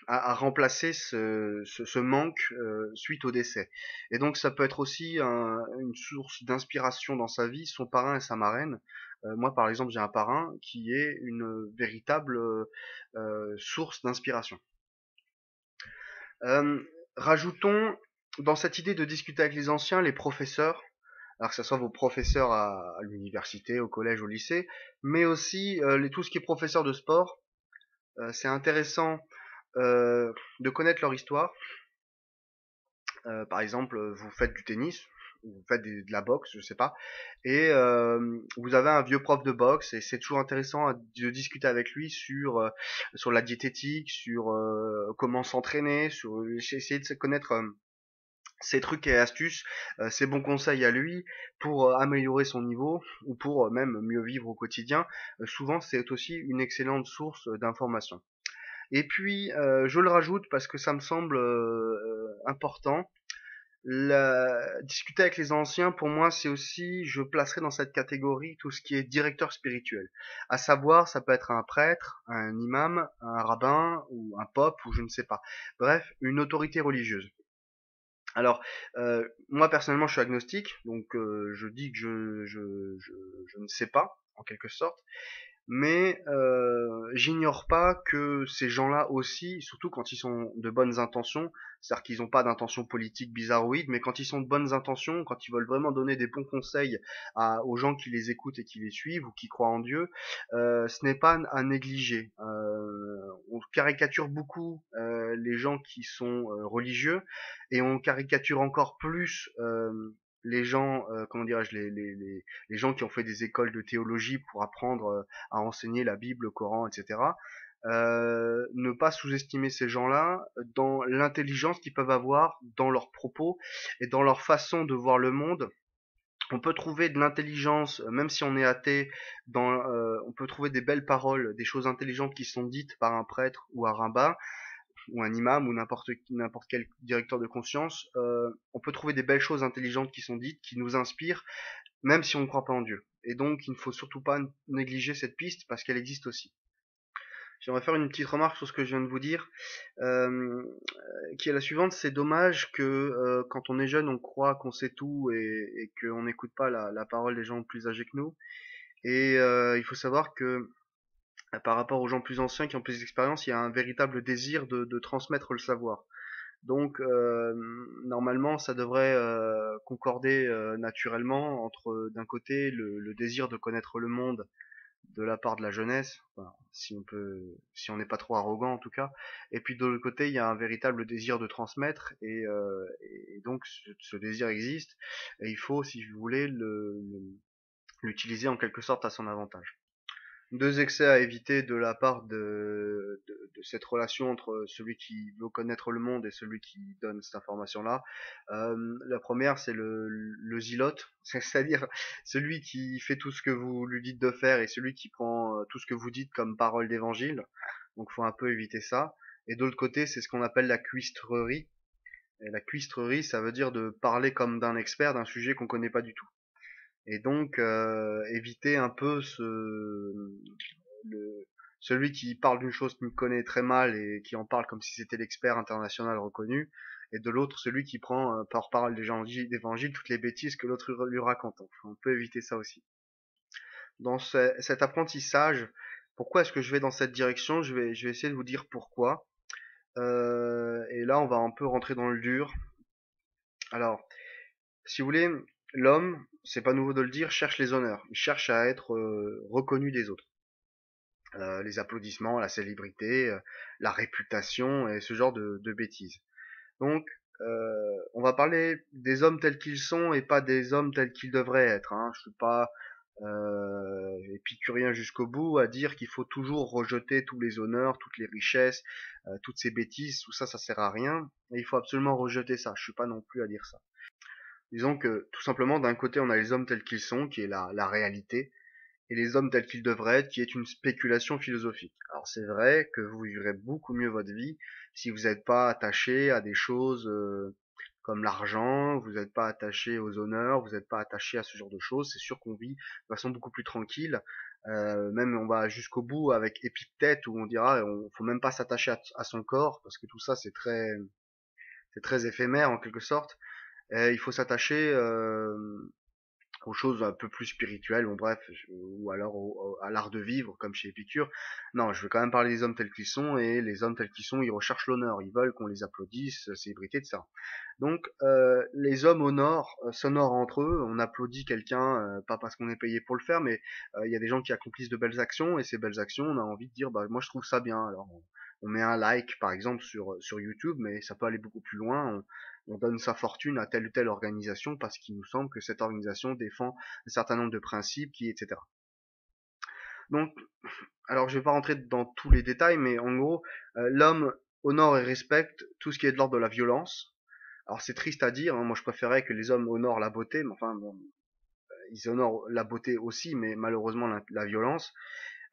à remplacer ce manque suite au décès. Et donc ça peut être aussi une source d'inspiration dans sa vie, son parrain et sa marraine. Moi par exemple j'ai un parrain qui est une véritable source d'inspiration. Euh, Rajoutons dans cette idée de discuter avec les anciens, les professeurs, alors que ce soit vos professeurs à l'université, au collège, au lycée, mais aussi tout ce qui est professeur de sport. C'est intéressant de connaître leur histoire. Par exemple, vous faites du tennis, ou vous faites de la boxe, je sais pas, et vous avez un vieux prof de boxe, et c'est toujours intéressant de discuter avec lui sur la diététique, sur comment s'entraîner, sur essayer de se connaître ses trucs et astuces, ses bons conseils à lui pour améliorer son niveau ou pour même mieux vivre au quotidien. Souvent, c'est aussi une excellente source d'information. Et puis, je le rajoute parce que ça me semble important. Discuter avec les anciens, pour moi, c'est aussi, je placerai dans cette catégorie tout ce qui est directeur spirituel. À savoir, ça peut être un prêtre, un imam, un rabbin ou un pope ou je ne sais pas. Bref, une autorité religieuse. Alors, moi personnellement, je suis agnostique, donc je dis que je ne sais pas, en quelque sorte. Mais j'ignore pas que ces gens-là aussi, surtout quand ils sont de bonnes intentions, c'est-à-dire qu'ils n'ont pas d'intention politique bizarroïde, mais quand ils sont de bonnes intentions, quand ils veulent vraiment donner des bons conseils aux gens qui les écoutent et qui les suivent ou qui croient en Dieu, ce n'est pas à négliger. On caricature beaucoup les gens qui sont religieux et on caricature encore plus les gens, comment dirais-je, les gens qui ont fait des écoles de théologie pour apprendre à enseigner la Bible, le Coran, etc. Ne pas sous-estimer ces gens-là dans l'intelligence qu'ils peuvent avoir dans leurs propos et dans leur façon de voir le monde. On peut trouver de l'intelligence, même si on est athée, on peut trouver des belles paroles, des choses intelligentes qui sont dites par un prêtre ou un rabbin, ou un imam, ou n'importe quel directeur de conscience. On peut trouver des belles choses intelligentes qui sont dites, qui nous inspirent, même si on ne croit pas en Dieu. Et donc, il ne faut surtout pas négliger cette piste parce qu'elle existe aussi. J'aimerais faire une petite remarque sur ce que je viens de vous dire, euh, qui est la suivante. C'est dommage que quand on est jeune, on croit qu'on sait tout et qu'on n'écoute pas la parole des gens plus âgés que nous. Et il faut savoir que par rapport aux gens plus anciens qui ont plus d'expérience, il y a un véritable désir de transmettre le savoir. Donc normalement, ça devrait concorder naturellement entre d'un côté le désir de connaître le monde de la part de la jeunesse, enfin, si on n'est pas trop arrogant en tout cas, et puis de l'autre côté, il y a un véritable désir de transmettre et donc ce désir existe et il faut, si vous voulez, l'utiliser en quelque sorte à son avantage. Deux excès à éviter de la part de cette relation entre celui qui veut connaître le monde et celui qui donne cette information-là. La première, c'est le zilote, c'est-à-dire celui qui fait tout ce que vous lui dites de faire et celui qui prend tout ce que vous dites comme parole d'évangile. Donc, faut un peu éviter ça. Et de l'autre côté, c'est ce qu'on appelle la cuistrerie. Et la cuistrerie, ça veut dire de parler comme d'un expert d'un sujet qu'on connaît pas du tout. Et donc éviter un peu le, celui qui parle d'une chose qu'il connaît très mal et qui en parle comme si c'était l'expert international reconnu, et de l'autre celui qui prend par parole d'évangile toutes les bêtises que l'autre lui raconte. Enfin, on peut éviter ça aussi. Dans cet apprentissage, pourquoi est-ce que je vais dans cette direction? Je vais essayer de vous dire pourquoi. Et là, on va un peu rentrer dans le dur. Alors, si vous voulez, l'homme, c'est pas nouveau de le dire, cherche les honneurs. Il cherche à être reconnu des autres. les applaudissements, la célébrité, la réputation et ce genre de bêtises. Donc, on va parler des hommes tels qu'ils sont et pas des hommes tels qu'ils devraient être, hein. Je suis pas épicurien jusqu'au bout à dire qu'il faut toujours rejeter tous les honneurs, toutes les richesses, toutes ces bêtises, tout ça, ça sert à rien. Et il faut absolument rejeter ça. Je suis pas non plus à dire ça. Disons que tout simplement, d'un côté, on a les hommes tels qu'ils sont, qui est la réalité, et les hommes tels qu'ils devraient être, qui est une spéculation philosophique. Alors c'est vrai que vous vivrez beaucoup mieux votre vie si vous n'êtes pas attaché à des choses comme l'argent, vous n'êtes pas attaché aux honneurs, vous n'êtes pas attaché à ce genre de choses. C'est sûr qu'on vit de façon beaucoup plus tranquille. Même on va jusqu'au bout avec Épictète où on dira on faut même pas s'attacher à son corps parce que tout ça c'est très éphémère en quelque sorte. Il faut s'attacher aux choses un peu plus spirituelles, bon bref, ou alors à l'art de vivre, comme chez Épicure. Non, je veux quand même parler des hommes tels qu'ils sont, et les hommes tels qu'ils sont, ils recherchent l'honneur, ils veulent qu'on les applaudisse, célébrité, etc. Donc, les hommes s'honorent entre eux, on applaudit quelqu'un, pas parce qu'on est payé pour le faire, mais il y a des gens qui accomplissent de belles actions, et ces belles actions, on a envie de dire, bah moi je trouve ça bien, alors on met un like par exemple sur YouTube, mais ça peut aller beaucoup plus loin, on donne sa fortune à telle ou telle organisation parce qu'il nous semble que cette organisation défend un certain nombre de principes, etc. Donc, alors je vais pas rentrer dans tous les détails, mais en gros, l'homme honore et respecte tout ce qui est de l'ordre de la violence. Alors c'est triste à dire, hein, moi je préférais que les hommes honorent la beauté, mais enfin bon, ils honorent la beauté aussi, mais malheureusement la violence.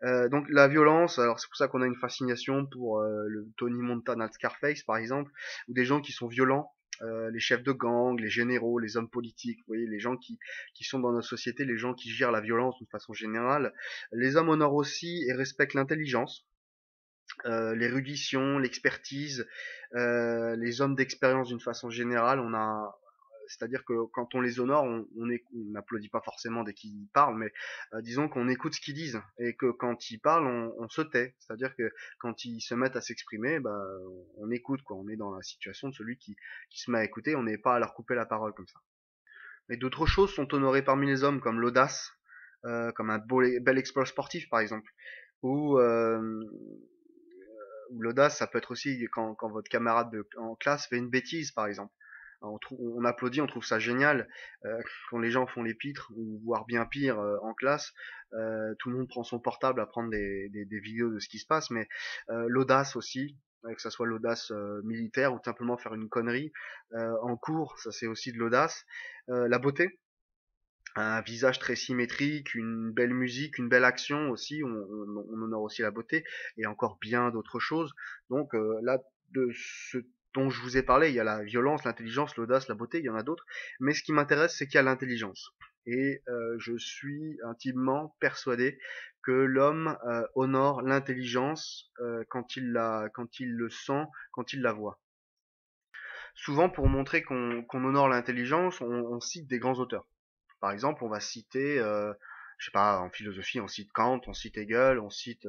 Donc la violence, alors c'est pour ça qu'on a une fascination pour le Tony Montana de Scarface par exemple, ou des gens qui sont violents, les chefs de gang, les généraux, les hommes politiques, vous voyez, les gens qui sont dans notre société, les gens qui gèrent la violence d'une façon générale. Les hommes honorent aussi et respectent l'intelligence, l'érudition, l'expertise, les hommes d'expérience d'une façon générale. C'est-à-dire que quand on les honore, on n'applaudit pas forcément dès qu'ils parlent, mais disons qu'on écoute ce qu'ils disent et que quand ils parlent, on se tait. C'est-à-dire que quand ils se mettent à s'exprimer, bah, on écoute quoi. On est dans la situation de celui qui se met à écouter. On n'est pas à leur couper la parole comme ça. Mais d'autres choses sont honorées parmi les hommes, comme l'audace, comme un bel exploit sportif par exemple, ou l'audace, ça peut être aussi quand votre camarade en classe fait une bêtise, par exemple. On applaudit, on trouve ça génial. Quand les gens font les pitres, ou voire bien pire en classe, tout le monde prend son portable à prendre des vidéos de ce qui se passe, mais l'audace aussi, que ça soit l'audace militaire ou simplement faire une connerie en cours, ça c'est aussi de l'audace. La beauté, un visage très symétrique, une belle musique, une belle action aussi, on honore aussi la beauté, et encore bien d'autres choses. Donc là, de ce dont je vous ai parlé, il y a la violence, l'intelligence, l'audace, la beauté, il y en a d'autres, mais ce qui m'intéresse, c'est qu'il y a l'intelligence. Et je suis intimement persuadé que l'homme honore l'intelligence quand il le sent, quand il la voit. Souvent, pour montrer qu'on honore l'intelligence, on cite des grands auteurs. Par exemple, on va citer, je sais pas, en philosophie, on cite Kant, on cite Hegel, on cite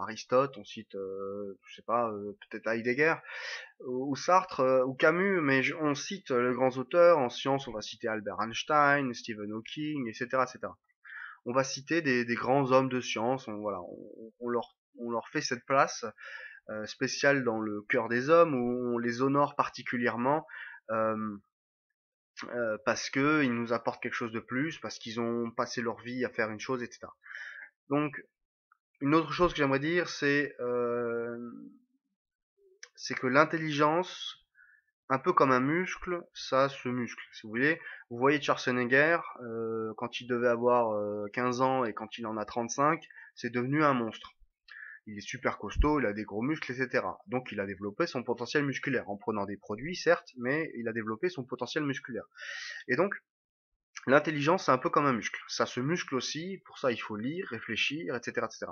Aristote, on cite, je sais pas, peut-être Heidegger, ou Sartre, ou Camus, mais on cite les grands auteurs. En sciences, on va citer Albert Einstein, Stephen Hawking, etc., etc. On va citer des grands hommes de science. Voilà, on leur fait cette place spéciale dans le cœur des hommes où on les honore particulièrement. Euh, Parce que ils nous apportent quelque chose de plus, parce qu'ils ont passé leur vie à faire une chose, etc. Donc, une autre chose que j'aimerais dire, c'est que l'intelligence, un peu comme un muscle, ça se muscle, si vous voulez. Vous voyez Schwarzenegger, quand il devait avoir 15 ans et quand il en a 35, c'est devenu un monstre. Il est super costaud, il a des gros muscles, etc. Donc il a développé son potentiel musculaire en prenant des produits, certes, mais il a développé son potentiel musculaire. Et donc, l'intelligence, c'est un peu comme un muscle. Ça se muscle aussi, pour ça il faut lire, réfléchir, etc. etc.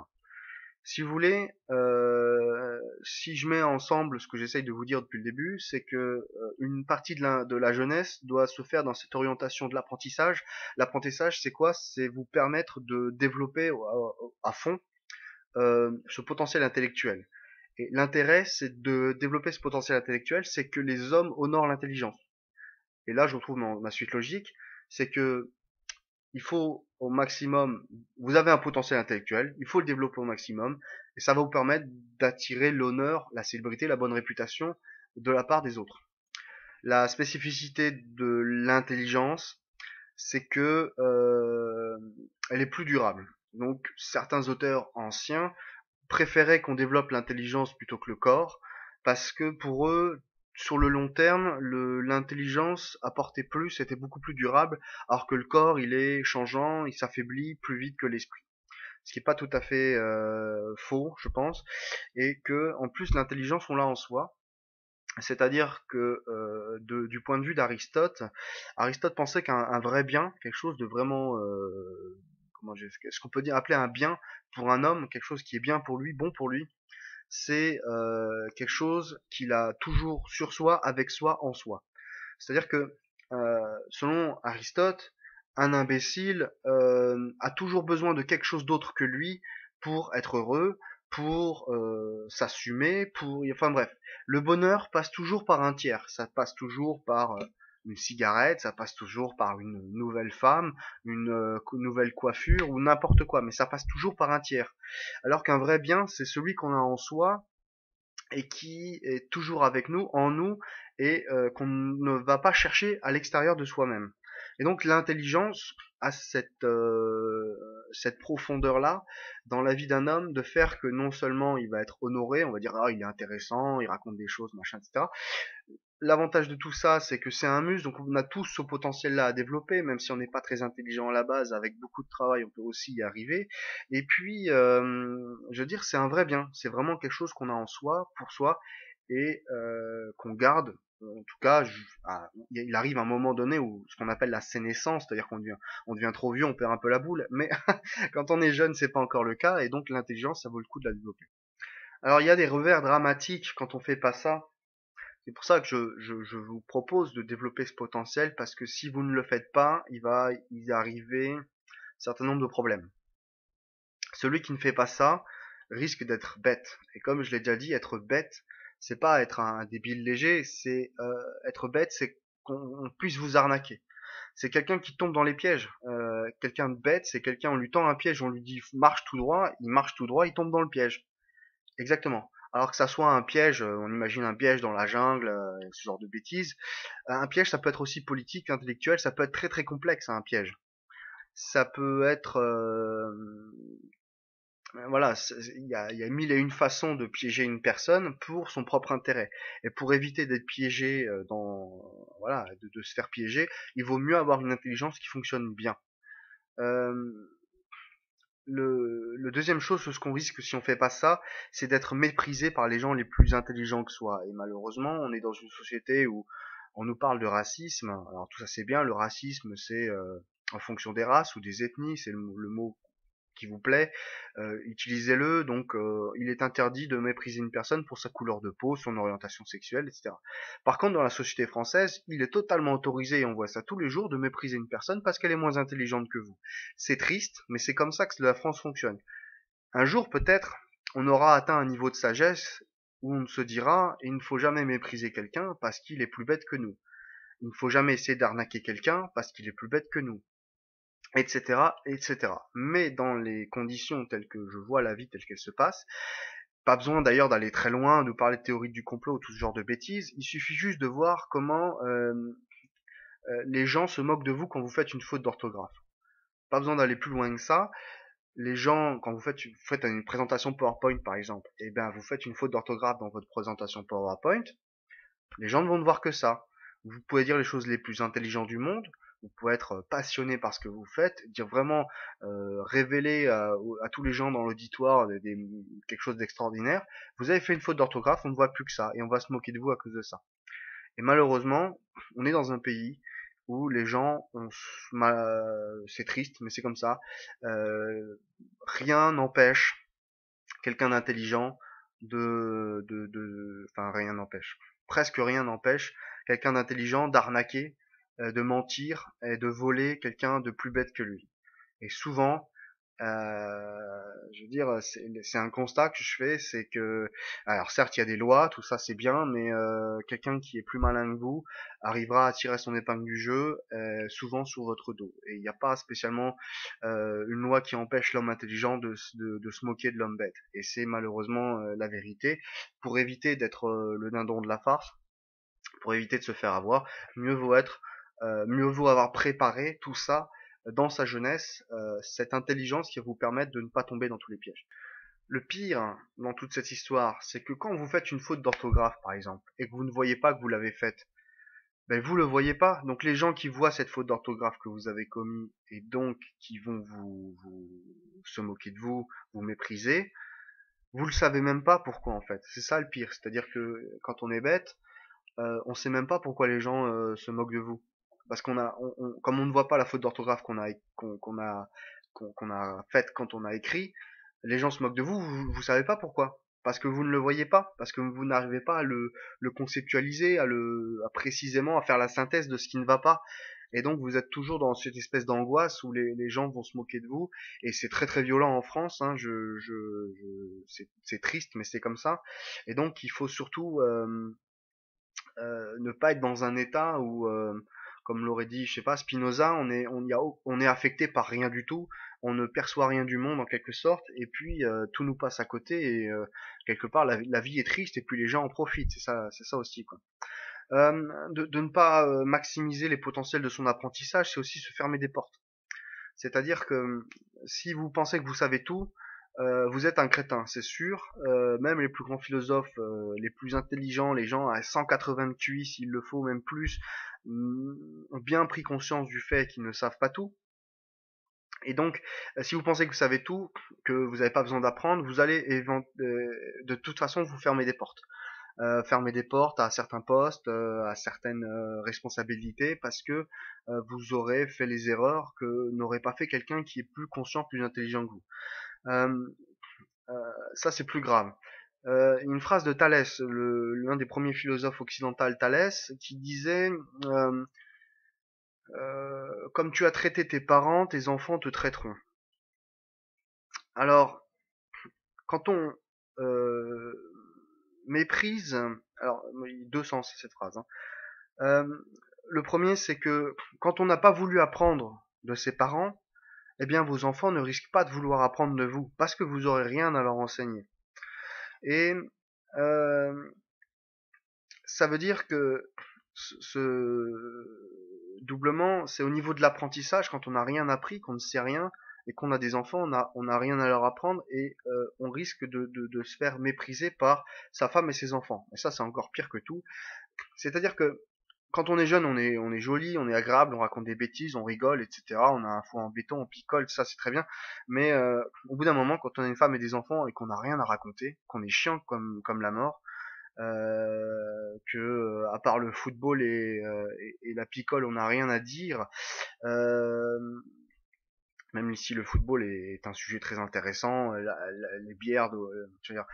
Si vous voulez, si je mets ensemble ce que j'essaye de vous dire depuis le début, c'est que une partie de la jeunesse doit se faire dans cette orientation de l'apprentissage. L'apprentissage, c'est quoi? C'est vous permettre de développer à fond ce potentiel intellectuel. Et l'intérêt, c'est de développer ce potentiel intellectuel, c'est que les hommes honorent l'intelligence. Et là, je retrouve ma suite logique, c'est que il faut au maximum, vous avez un potentiel intellectuel, il faut le développer au maximum, et ça va vous permettre d'attirer l'honneur, la célébrité, la bonne réputation de la part des autres. La spécificité de l'intelligence, c'est que elle est plus durable. Donc certains auteurs anciens préféraient qu'on développe l'intelligence plutôt que le corps, parce que pour eux, sur le long terme, l'intelligence apportait plus, c'était beaucoup plus durable, alors que le corps, il est changeant, il s'affaiblit plus vite que l'esprit. Ce qui n'est pas tout à fait faux, je pense, et que en plus l'intelligence, on l'a en soi. C'est-à-dire que du point de vue d'Aristote, Aristote pensait qu'un vrai bien, quelque chose de vraiment, ce qu'on peut dire appeler un bien pour un homme, quelque chose qui est bien pour lui, bon pour lui, c'est quelque chose qu'il a toujours sur soi, avec soi, en soi. C'est-à-dire que selon Aristote, un imbécile a toujours besoin de quelque chose d'autre que lui pour être heureux, pour s'assumer, enfin bref. Le bonheur passe toujours par un tiers. Ça passe toujours par une cigarette, ça passe toujours par une nouvelle femme, une nouvelle coiffure ou n'importe quoi. Mais ça passe toujours par un tiers. Alors qu'un vrai bien, c'est celui qu'on a en soi et qui est toujours avec nous, en nous, et qu'on ne va pas chercher à l'extérieur de soi-même. Et donc l'intelligence a cette profondeur-là dans la vie d'un homme de faire que non seulement il va être honoré, on va dire ah il est intéressant, il raconte des choses, machin, etc. L'avantage de tout ça, c'est que c'est un muscle, donc on a tous ce potentiel-là à développer, même si on n'est pas très intelligent à la base, avec beaucoup de travail, on peut aussi y arriver. Et puis, je veux dire, c'est un vrai bien, c'est vraiment quelque chose qu'on a en soi, pour soi, et qu'on garde. En tout cas, il arrive un moment donné où ce qu'on appelle la sénescence, c'est-à-dire on devient trop vieux, on perd un peu la boule, mais quand on est jeune, c'est pas encore le cas, et donc l'intelligence, ça vaut le coup de la développer. Alors il y a des revers dramatiques quand on fait pas ça. C'est pour ça que je vous propose de développer ce potentiel parce que si vous ne le faites pas, il va y arriver un certain nombre de problèmes. Celui qui ne fait pas ça risque d'être bête. Et comme je l'ai déjà dit, être bête, c'est pas être un débile léger, c'est être bête, c'est qu'on puisse vous arnaquer. C'est quelqu'un qui tombe dans les pièges. Quelqu'un de bête, c'est quelqu'un, on lui tend un piège, on lui dit marche tout droit, il tombe dans le piège. Exactement. Alors que ça soit un piège, on imagine un piège dans la jungle, ce genre de bêtises. Un piège, ça peut être aussi politique, intellectuel, ça peut être très très complexe, un piège. Ça peut être, voilà, il y a mille et une façons de piéger une personne pour son propre intérêt. Et pour éviter d'être piégé voilà, de se faire piéger, il vaut mieux avoir une intelligence qui fonctionne bien. Euh, le deuxième chose, ce qu'on risque si on fait pas ça, c'est d'être méprisé par les gens les plus intelligents que soi. Et malheureusement, on est dans une société où on nous parle de racisme. Alors tout ça c'est bien, le racisme c'est en fonction des races ou des ethnies, c'est le mot qui vous plaît, utilisez-le. Donc, il est interdit de mépriser une personne pour sa couleur de peau, son orientation sexuelle, etc. Par contre, dans la société française, il est totalement autorisé, et on voit ça tous les jours, de mépriser une personne parce qu'elle est moins intelligente que vous. C'est triste, mais c'est comme ça que la France fonctionne. Un jour, peut-être, on aura atteint un niveau de sagesse où on se dira, il ne faut jamais mépriser quelqu'un parce qu'il est plus bête que nous. Il ne faut jamais essayer d'arnaquer quelqu'un parce qu'il est plus bête que nous, etc., etc. Mais dans les conditions telles que je vois la vie telle qu'elle se passe, pas besoin d'ailleurs d'aller très loin, de parler de théorie du complot ou tout ce genre de bêtises, il suffit juste de voir comment les gens se moquent de vous quand vous faites une faute d'orthographe. Pas besoin d'aller plus loin que ça. Les gens, quand vous faites une présentation PowerPoint par exemple, et ben vous faites une faute d'orthographe dans votre présentation PowerPoint, les gens ne vont ne voir que ça. Vous pouvez dire les choses les plus intelligentes du monde, vous pouvez être passionné par ce que vous faites, dire vraiment, révéler à tous les gens dans l'auditoire quelque chose d'extraordinaire. Vous avez fait une faute d'orthographe, on ne voit plus que ça, et on va se moquer de vous à cause de ça. Et malheureusement, on est dans un pays où les gens ont, c'est triste, mais c'est comme ça, rien n'empêche quelqu'un d'intelligent enfin rien n'empêche, presque rien n'empêche quelqu'un d'intelligent d'arnaquer, de mentir et de voler quelqu'un de plus bête que lui. Et souvent, Je veux dire, c'est un constat que je fais, c'est que, alors certes, il y a des lois, tout ça c'est bien, mais quelqu'un qui est plus malin que vous arrivera à tirer son épingle du jeu, souvent sur votre dos. Et il n'y a pas spécialement une loi qui empêche l'homme intelligent de se moquer de l'homme bête. Et c'est malheureusement la vérité. Pour éviter d'être le dindon de la farce, pour éviter de se faire avoir, mieux vaut avoir préparé tout ça dans sa jeunesse, cette intelligence qui va vous permettre de ne pas tomber dans tous les pièges. Le pire dans toute cette histoire, c'est que quand vous faites une faute d'orthographe, par exemple, et que vous ne voyez pas que vous l'avez faite, ben vous le voyez pas. Donc les gens qui voient cette faute d'orthographe que vous avez commise et donc qui vont vous se moquer de vous, vous mépriser, vous le savez même pas pourquoi en fait. C'est ça le pire. C'est-à-dire que quand on est bête, on sait même pas pourquoi les gens se moquent de vous. Parce comme on ne voit pas la faute d'orthographe qu'on a faite quand on a écrit, les gens se moquent de vous, vous savez pas pourquoi. Parce que vous ne le voyez pas, parce que vous n'arrivez pas à le conceptualiser, à précisément à faire la synthèse de ce qui ne va pas. Et donc vous êtes toujours dans cette espèce d'angoisse où les gens vont se moquer de vous. Et c'est très très violent en France, hein, c'est triste, mais c'est comme ça. Et donc il faut surtout ne pas être dans un état où, comme l'aurait dit, je sais pas, Spinoza, on est affecté par rien du tout, on ne perçoit rien du monde en quelque sorte, et puis tout nous passe à côté, et quelque part la vie est triste, et puis les gens en profitent, c'est ça aussi, quoi. De ne pas maximiser les potentiels de son apprentissage, c'est aussi se fermer des portes. C'est-à-dire que si vous pensez que vous savez tout, vous êtes un crétin, c'est sûr. Même les plus grands philosophes, les plus intelligents, les gens à 180 de QI s'il le faut, même plus, ont bien pris conscience du fait qu'ils ne savent pas tout. Et donc, si vous pensez que vous savez tout, que vous n'avez pas besoin d'apprendre, vous allez de toute façon vous fermer des portes. Fermer des portes à certains postes, à certaines responsabilités, parce que vous aurez fait les erreurs que n'aurait pas fait quelqu'un qui est plus conscient, plus intelligent que vous. Euh, Ça, c'est plus grave. Une phrase de Thalès, l'un des premiers philosophes occidentaux, Thalès, qui disait euh, comme tu as traité tes parents, tes enfants te traiteront. Alors, quand on euh, méprise, alors il y a deux sens à cette phrase, hein. Euh, le premier, c'est que quand on n'a pas voulu apprendre de ses parents, eh bien vos enfants ne risquent pas de vouloir apprendre de vous, parce que vous aurez rien à leur enseigner. Et euh, ça veut dire que doublement, c'est au niveau de l'apprentissage, quand on n'a rien appris, qu'on ne sait rien, et qu'on a des enfants, on n'a rien à leur apprendre, et on risque de se faire mépriser par sa femme et ses enfants. Et ça, c'est encore pire que tout. C'est-à-dire que quand on est jeune, on est joli, on est agréable, on raconte des bêtises, on rigole, etc. On a un foie en béton, on picole, ça c'est très bien. Mais au bout d'un moment, quand on a une femme et des enfants et qu'on n'a rien à raconter, qu'on est chiant comme la mort, que à part le football et la picole, on n'a rien à dire. Euh, Même si le football est un sujet très intéressant, les bières, je veux dire,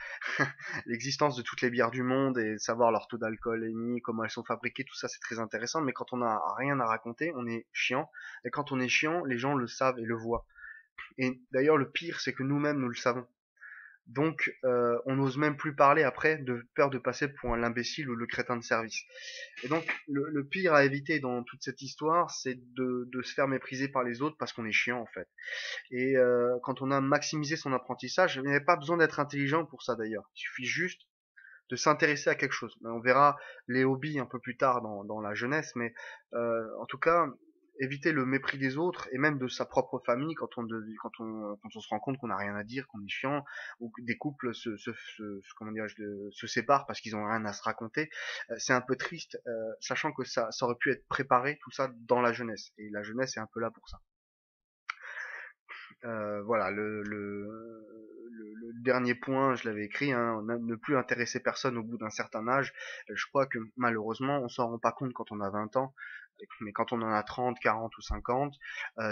l'existence de toutes les bières du monde et savoir leur taux d'alcoolémie, comment elles sont fabriquées, tout ça c'est très intéressant, mais quand on n'a rien à raconter, on est chiant, et quand on est chiant, les gens le savent et le voient. Et d'ailleurs le pire c'est que nous-mêmes nous le savons. Donc on n'ose même plus parler après de peur de passer pour l'imbécile ou le crétin de service. Et donc le pire à éviter dans toute cette histoire, c'est de se faire mépriser par les autres parce qu'on est chiant en fait. Et quand on a maximisé son apprentissage, il n'y avait pas besoin d'être intelligent pour ça d'ailleurs. Il suffit juste de s'intéresser à quelque chose. On verra les hobbies un peu plus tard dans la jeunesse, mais en tout cas, éviter le mépris des autres et même de sa propre famille quand on se rend compte qu'on n'a rien à dire, qu'on est chiant, ou que des couples comment se séparent parce qu'ils ont rien à se raconter. C'est un peu triste, sachant que ça aurait pu être préparé tout ça dans la jeunesse. Et la jeunesse est un peu là pour ça. Voilà, le dernier point, je l'avais écrit, hein, ne plus intéresser personne au bout d'un certain âge. Je crois que malheureusement, on s'en rend pas compte quand on a 20 ans, mais quand on en a 30, 40 ou 50,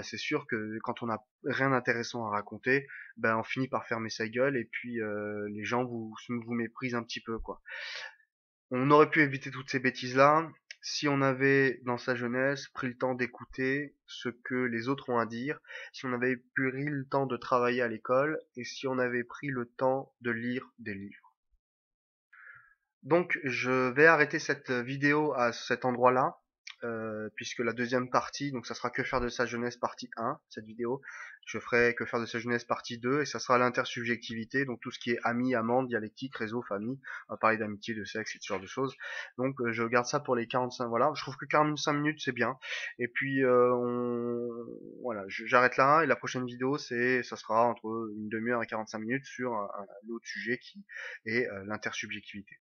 c'est sûr que quand on a rien d'intéressant à raconter, ben on finit par fermer sa gueule et puis les gens vous méprisent un petit peu, quoi. On aurait pu éviter toutes ces bêtises-là. si on avait, dans sa jeunesse, pris le temps d'écouter ce que les autres ont à dire, si on avait pris le temps de travailler à l'école, et si on avait pris le temps de lire des livres. Donc, je vais arrêter cette vidéo à cet endroit-là, puisque la deuxième partie, donc ça sera que faire de sa jeunesse partie 1, cette vidéo. Je ferai que faire de sa jeunesse partie 2, et ça sera l'intersubjectivité, donc tout ce qui est amis, amende, dialectique, réseau, famille. On va parler d'amitié, de sexe et ce genre de choses. Donc, je garde ça pour les 45, voilà. Je trouve que 45 minutes, c'est bien. Et puis, voilà, j'arrête là, et la prochaine vidéo, ça sera entre une demi-heure et 45 minutes sur un autre sujet qui est l'intersubjectivité.